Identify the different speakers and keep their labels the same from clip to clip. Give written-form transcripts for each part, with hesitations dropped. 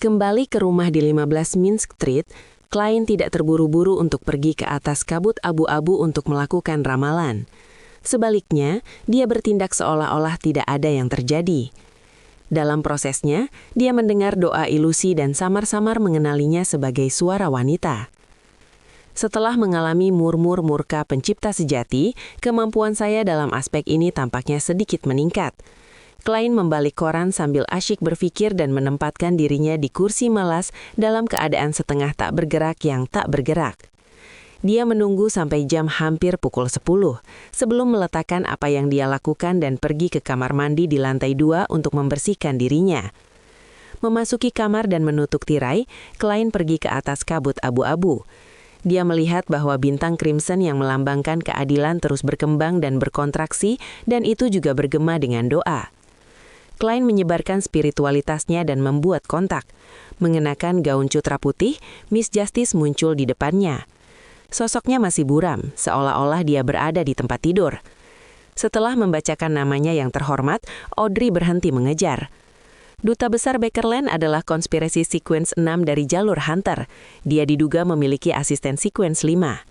Speaker 1: Kembali ke rumah di 15 Minsk Street, klien tidak terburu-buru untuk pergi ke atas kabut abu-abu untuk melakukan ramalan. Sebaliknya, dia bertindak seolah-olah tidak ada yang terjadi. Dalam prosesnya, dia mendengar doa ilusi dan samar-samar mengenalinya sebagai suara wanita. Setelah mengalami murmur murka pencipta sejati, kemampuan saya dalam aspek ini tampaknya sedikit meningkat. Klien membalik koran sambil asyik berpikir dan menempatkan dirinya di kursi malas dalam keadaan setengah tak bergerak yang tak bergerak. Dia menunggu sampai jam hampir pukul 10 sebelum meletakkan apa yang dia lakukan dan pergi ke kamar mandi di lantai 2 untuk membersihkan dirinya. Memasuki kamar dan menutup tirai, klien pergi ke atas kabut abu-abu. Dia melihat bahwa bintang crimson yang melambangkan keadilan terus berkembang dan berkontraksi, dan itu juga bergema dengan doa. Klien menyebarkan spiritualitasnya dan membuat kontak. Mengenakan gaun cutra putih, Miss Justice muncul di depannya. Sosoknya masih buram, seolah-olah dia berada di tempat tidur. Setelah membacakan namanya yang terhormat, Audrey berhenti mengejar. Duta Besar Bakerland adalah konspirasi Sequence 6 dari jalur Hunter. Dia diduga memiliki asisten Sequence 5.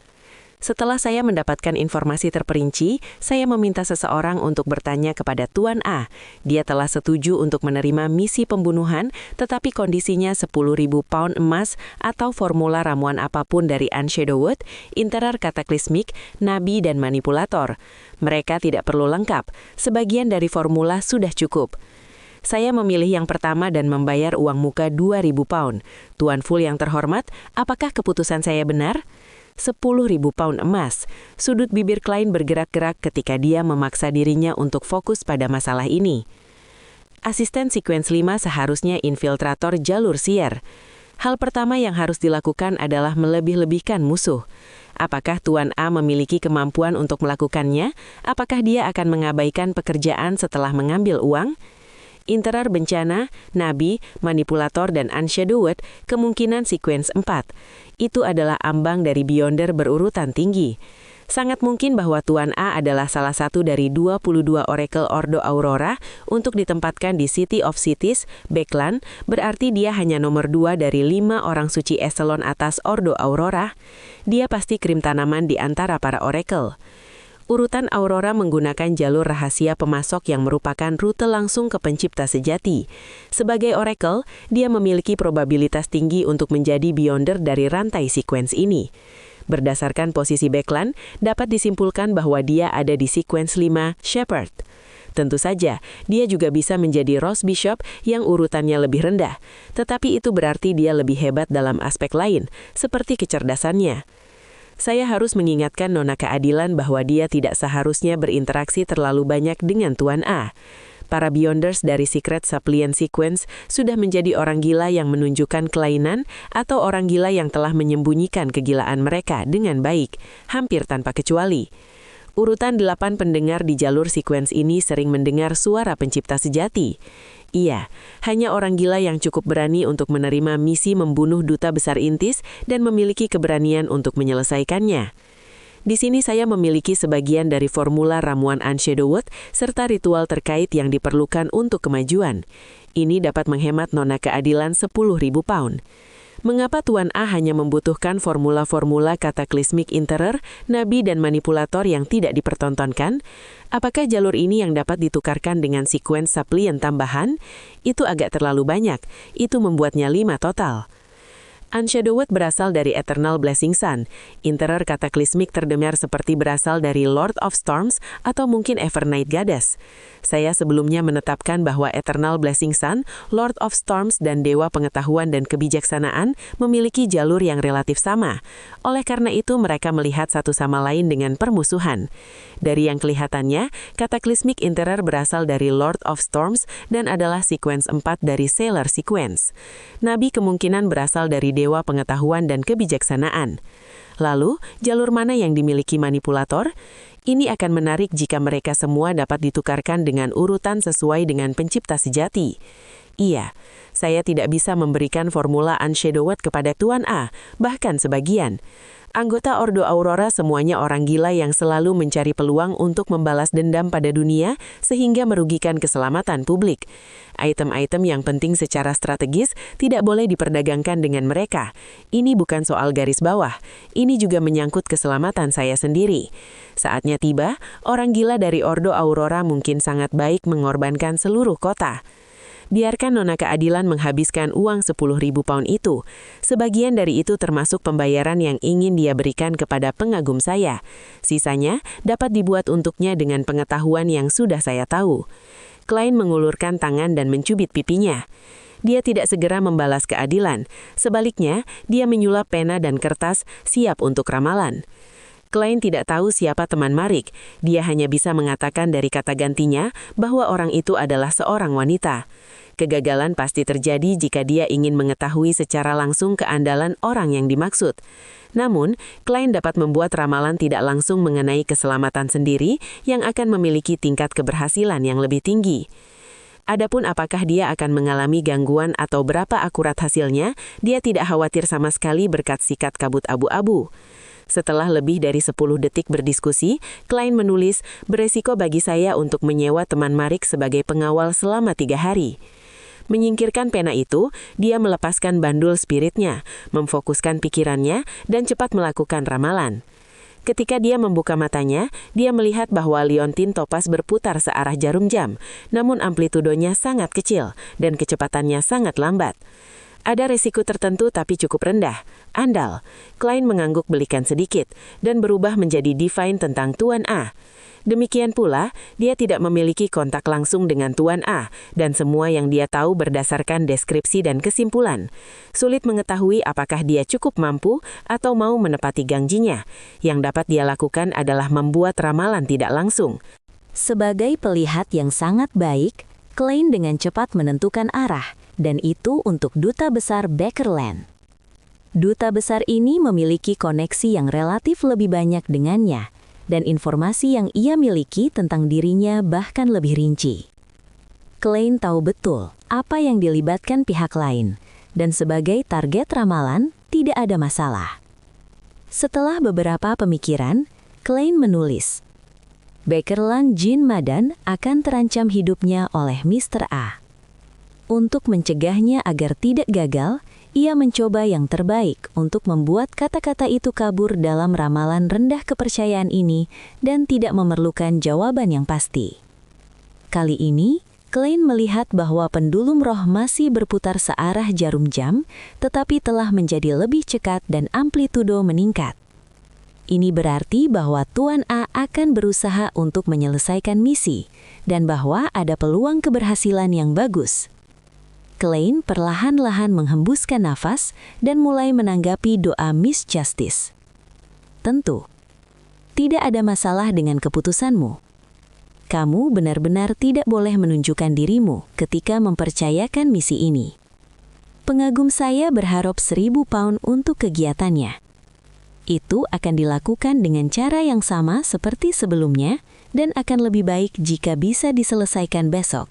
Speaker 1: Setelah saya mendapatkan informasi terperinci, saya meminta seseorang untuk bertanya kepada Tuan A. Dia telah setuju untuk menerima misi pembunuhan, tetapi kondisinya 10.000 pound emas atau formula ramuan apapun dari Anne Shadowwood, Interer Cataclysmic, Nabi dan Manipulator. Mereka tidak perlu lengkap, sebagian dari formula sudah cukup. Saya memilih yang pertama dan membayar uang muka 2.000 pound. Tuan Full yang terhormat, apakah keputusan saya benar? 10.000 pound emas. Sudut bibir klien bergerak-gerak ketika dia memaksa dirinya untuk fokus pada masalah ini. Asisten Sequence 5 seharusnya infiltrator jalur siar. Hal pertama yang harus dilakukan adalah melebih-lebihkan musuh. Apakah Tuan A memiliki kemampuan untuk melakukannya? Apakah dia akan mengabaikan pekerjaan setelah mengambil uang? Interer Bencana, Nabi, Manipulator, dan Anne Shadowwood, kemungkinan Sequence 4. Itu adalah ambang dari Beyonder berurutan tinggi. Sangat mungkin bahwa Tuan A adalah salah satu dari 22 Oracle Ordo Aurora untuk ditempatkan di City of Cities, Bakeland, berarti dia hanya nomor 2 dari 5 orang suci eselon atas Ordo Aurora. Dia pasti krim tanaman di antara para Oracle. Urutan Aurora menggunakan jalur rahasia pemasok yang merupakan rute langsung ke pencipta sejati. Sebagai Oracle, dia memiliki probabilitas tinggi untuk menjadi Beyonder dari rantai sequence ini. Berdasarkan posisi Bakeland, dapat disimpulkan bahwa dia ada di sequence 5 Shepherd. Tentu saja, dia juga bisa menjadi Rose Bishop yang urutannya lebih rendah, tetapi itu berarti dia lebih hebat dalam aspek lain, seperti kecerdasannya. Saya harus mengingatkan Nona Keadilan bahwa dia tidak seharusnya berinteraksi terlalu banyak dengan Tuan A. Para Beyonders dari Secret Suppliant Sequence sudah menjadi orang gila yang menunjukkan kelainan atau orang gila yang telah menyembunyikan kegilaan mereka dengan baik, hampir tanpa kecuali. Urutan 8 pendengar di jalur sequence ini sering mendengar suara pencipta sejati. Iya, hanya orang gila yang cukup berani untuk menerima misi membunuh Duta Besar Intis dan memiliki keberanian untuk menyelesaikannya. Di sini saya memiliki sebagian dari formula ramuan Anne Shadowwood serta ritual terkait yang diperlukan untuk kemajuan. Ini dapat menghemat Nona Keadilan 10.000 pound. Mengapa Tuan A hanya membutuhkan formula-formula Cataclysmic Interer, Nabi dan Manipulator yang tidak dipertontonkan? Apakah jalur ini yang dapat ditukarkan dengan sequence suppliant tambahan? Itu agak terlalu banyak. Itu membuatnya 5 total. Anne Shadowwood berasal dari Eternal Blessing Sun. Interer Cataclysmic terdengar seperti berasal dari Lord of Storms atau mungkin Evernight Goddess. Saya sebelumnya menetapkan bahwa Eternal Blessing Sun, Lord of Storms, dan Dewa Pengetahuan dan Kebijaksanaan memiliki jalur yang relatif sama. Oleh karena itu mereka melihat satu sama lain dengan permusuhan. Dari yang kelihatannya, Cataclysmic Interer berasal dari Lord of Storms dan adalah sequence 4 dari Sailor Sequence. Nabi kemungkinan berasal dari Dewa Pengetahuan dan Kebijaksanaan. Lalu, jalur mana yang dimiliki Manipulator? Ini akan menarik jika mereka semua dapat ditukarkan dengan urutan sesuai dengan pencipta sejati. Iya, Saya tidak bisa memberikan formula unshadowed kepada Tuan A, bahkan sebagian. Anggota Ordo Aurora semuanya orang gila yang selalu mencari peluang untuk membalas dendam pada dunia sehingga merugikan keselamatan publik. Item-item yang penting secara strategis tidak boleh diperdagangkan dengan mereka. Ini bukan soal garis bawah, ini juga menyangkut keselamatan saya sendiri. Saatnya tiba, orang gila dari Ordo Aurora mungkin sangat baik mengorbankan seluruh kota. Biarkan Nona Keadilan menghabiskan uang 10.000 pound itu. Sebagian dari itu termasuk pembayaran yang ingin dia berikan kepada pengagum saya. Sisanya dapat dibuat untuknya dengan pengetahuan yang sudah saya tahu. Klein mengulurkan tangan dan mencubit pipinya. Dia tidak segera membalas keadilan. Sebaliknya, dia menyulap pena dan kertas siap untuk ramalan. Klein tidak tahu siapa teman Marik. Dia hanya bisa mengatakan dari kata gantinya bahwa orang itu adalah seorang wanita. Kegagalan pasti terjadi jika dia ingin mengetahui secara langsung keandalan orang yang dimaksud. Namun, Klein dapat membuat ramalan tidak langsung mengenai keselamatan sendiri yang akan memiliki tingkat keberhasilan yang lebih tinggi. Adapun apakah dia akan mengalami gangguan atau berapa akurat hasilnya, dia tidak khawatir sama sekali berkat sikat kabut abu-abu. Setelah lebih dari 10 detik berdiskusi, Klein menulis, beresiko bagi saya untuk menyewa teman Marik sebagai pengawal selama 3 hari. Menyingkirkan pena itu, dia melepaskan bandul spiritnya, memfokuskan pikirannya, dan cepat melakukan ramalan. Ketika dia membuka matanya, dia melihat bahwa liontin topas berputar searah jarum jam, namun amplitudonya sangat kecil dan kecepatannya sangat lambat. Ada resiko tertentu tapi cukup rendah. Andal. Klein mengangguk belikan sedikit dan berubah menjadi divine tentang Tuan A. Demikian pula, dia tidak memiliki kontak langsung dengan Tuan A, dan semua yang dia tahu berdasarkan deskripsi dan kesimpulan. Sulit mengetahui apakah dia cukup mampu atau mau menepati janjinya. Yang dapat dia lakukan adalah membuat ramalan tidak langsung.
Speaker 2: Sebagai pelihat yang sangat baik, Klein dengan cepat menentukan arah, dan itu untuk Duta Besar Bakerland. Duta besar ini memiliki koneksi yang relatif lebih banyak dengannya, dan informasi yang ia miliki tentang dirinya bahkan lebih rinci. Klein tahu betul apa yang dilibatkan pihak lain, dan sebagai target ramalan tidak ada masalah. Setelah beberapa pemikiran, Klein menulis, Bakerland Jin Madan akan terancam hidupnya oleh Mr. A. Untuk mencegahnya agar tidak gagal, ia mencoba yang terbaik untuk membuat kata-kata itu kabur dalam ramalan rendah kepercayaan ini dan tidak memerlukan jawaban yang pasti. Kali ini, Klein melihat bahwa pendulum roh masih berputar searah jarum jam, tetapi telah menjadi lebih cekat dan amplitudo meningkat. Ini berarti bahwa Tuan A akan berusaha untuk menyelesaikan misi, dan bahwa ada peluang keberhasilan yang bagus. Klein perlahan-lahan menghembuskan nafas dan mulai menanggapi doa Miss Justice. Tentu, tidak ada masalah dengan keputusanmu. Kamu benar-benar tidak boleh menunjukkan dirimu ketika mempercayakan misi ini. Pengagum saya berharap 1.000 pound untuk kegiatannya. Itu akan dilakukan dengan cara yang sama seperti sebelumnya dan akan lebih baik jika bisa diselesaikan besok.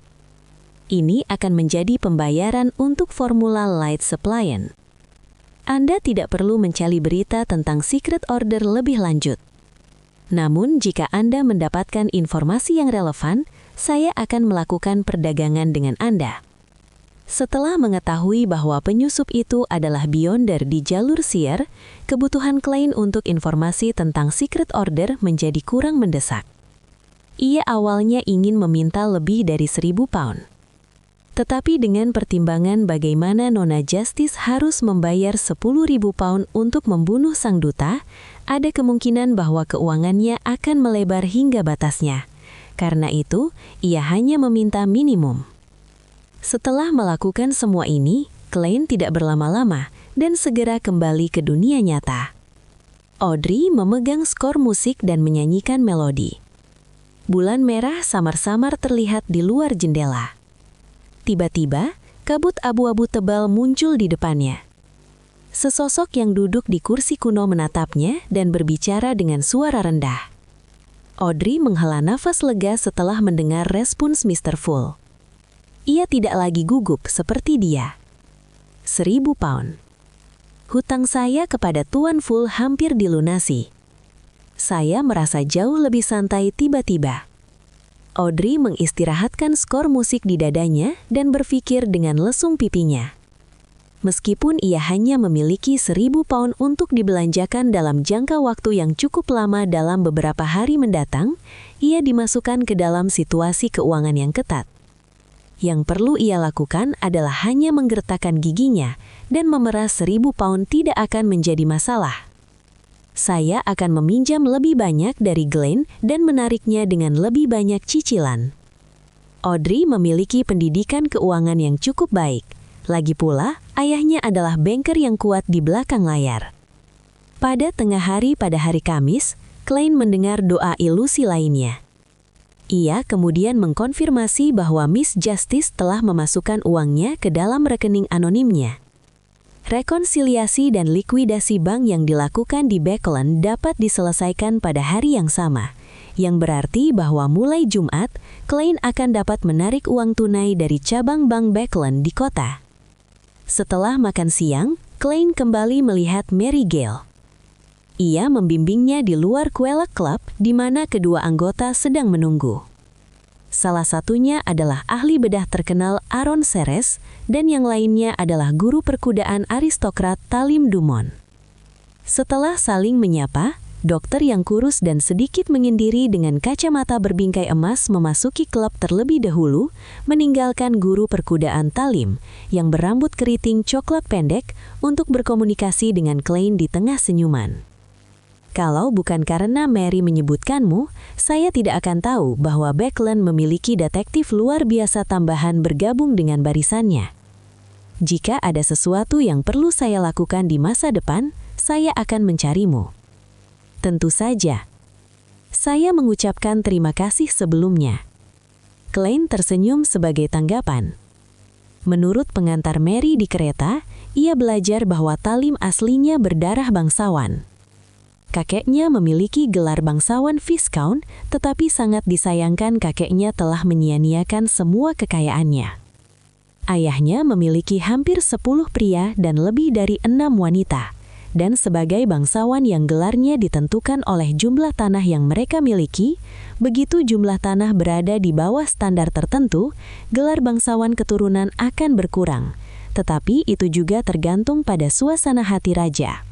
Speaker 2: Ini akan menjadi pembayaran untuk formula Light Suppliant. Anda tidak perlu mencari berita tentang Secret Order lebih lanjut. Namun, jika Anda mendapatkan informasi yang relevan, saya akan melakukan perdagangan dengan Anda. Setelah mengetahui bahwa penyusup itu adalah Beyonder di jalur Seer, kebutuhan Klein untuk informasi tentang Secret Order menjadi kurang mendesak. Ia awalnya ingin meminta lebih dari 1.000 pound. Tetapi dengan pertimbangan bagaimana Nona Justice harus membayar 10.000 pound untuk membunuh sang duta, ada kemungkinan bahwa keuangannya akan melebar hingga batasnya. Karena itu, ia hanya meminta minimum. Setelah melakukan semua ini, Klein tidak berlama-lama dan segera kembali ke dunia nyata. Audrey memegang skor musik dan menyanyikan melodi. Bulan merah samar-samar terlihat di luar jendela. Tiba-tiba, kabut abu-abu tebal muncul di depannya. Sesosok yang duduk di kursi kuno menatapnya dan berbicara dengan suara rendah. Audrey menghela nafas lega setelah mendengar respons Mr. Full. Ia tidak lagi gugup seperti dia. 1.000 pound. Hutang saya kepada Tuan Full hampir dilunasi. Saya merasa jauh lebih santai tiba-tiba. Audrey mengistirahatkan skor musik di dadanya dan berpikir dengan lesung pipinya. Meskipun ia hanya memiliki 1.000 pound untuk dibelanjakan dalam jangka waktu yang cukup lama dalam beberapa hari mendatang, ia dimasukkan ke dalam situasi keuangan yang ketat. Yang perlu ia lakukan adalah hanya menggertakkan giginya dan memeras 1.000 pound tidak akan menjadi masalah. Saya akan meminjam lebih banyak dari Glenn dan menariknya dengan lebih banyak cicilan. Audrey memiliki pendidikan keuangan yang cukup baik. Lagi pula, ayahnya adalah banker yang kuat di belakang layar. Pada tengah hari pada hari Kamis, Klein mendengar doa ilusi lainnya. Ia kemudian mengkonfirmasi bahwa Miss Justice telah memasukkan uangnya ke dalam rekening anonimnya. Rekonsiliasi dan likuidasi bank yang dilakukan di Beckland dapat diselesaikan pada hari yang sama, yang berarti bahwa mulai Jumat, Klein akan dapat menarik uang tunai dari cabang bank Beckland di kota. Setelah makan siang, Klein kembali melihat Mary Gale. Ia membimbingnya di luar Quella Club di mana kedua anggota sedang menunggu. Salah satunya adalah ahli bedah terkenal Aaron Ceres dan yang lainnya adalah guru perkudaan aristokrat Talim Dumont. Setelah saling menyapa, dokter yang kurus dan sedikit menyendiri dengan kacamata berbingkai emas memasuki klub terlebih dahulu, meninggalkan guru perkudaan Talim yang berambut keriting coklat pendek untuk berkomunikasi dengan Klein di tengah senyuman. Kalau bukan karena Mary menyebutkanmu, saya tidak akan tahu bahwa Beckland memiliki detektif luar biasa tambahan bergabung dengan barisannya. Jika ada sesuatu yang perlu saya lakukan di masa depan, saya akan mencarimu. Tentu saja. Saya mengucapkan terima kasih sebelumnya. Klein tersenyum sebagai tanggapan. Menurut pengantar Mary di kereta, ia belajar bahwa Talim aslinya berdarah bangsawan. Kakeknya memiliki gelar bangsawan Viscount, tetapi sangat disayangkan kakeknya telah menyia-nyiakan semua kekayaannya. Ayahnya memiliki hampir 10 pria dan lebih dari 6 wanita, dan sebagai bangsawan yang gelarnya ditentukan oleh jumlah tanah yang mereka miliki, begitu jumlah tanah berada di bawah standar tertentu, gelar bangsawan keturunan akan berkurang, tetapi itu juga tergantung pada suasana hati raja.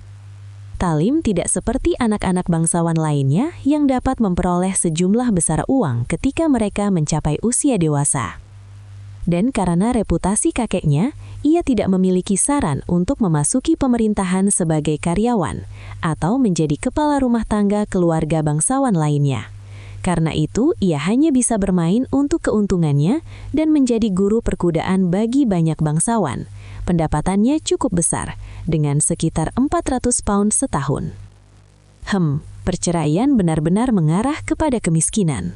Speaker 2: Talim tidak seperti anak-anak bangsawan lainnya yang dapat memperoleh sejumlah besar uang ketika mereka mencapai usia dewasa. Dan karena reputasi kakeknya, ia tidak memiliki saran untuk memasuki pemerintahan sebagai karyawan atau menjadi kepala rumah tangga keluarga bangsawan lainnya. Karena itu, ia hanya bisa bermain untuk keuntungannya dan menjadi guru perkudaan bagi banyak bangsawan. Pendapatannya cukup besar, dengan sekitar 400 pound setahun. Perceraian benar-benar mengarah kepada kemiskinan.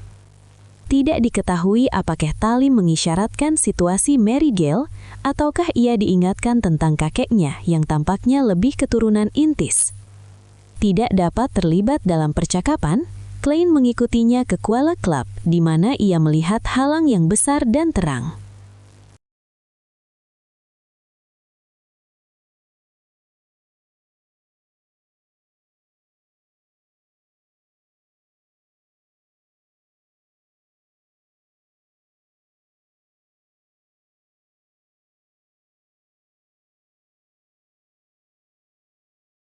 Speaker 2: Tidak diketahui apakah Talim mengisyaratkan situasi Mary Gale, ataukah ia diingatkan tentang kakeknya yang tampaknya lebih keturunan Intis. Tidak dapat terlibat dalam percakapan, Klein mengikutinya ke Quella Club, di mana ia melihat halang yang besar dan terang.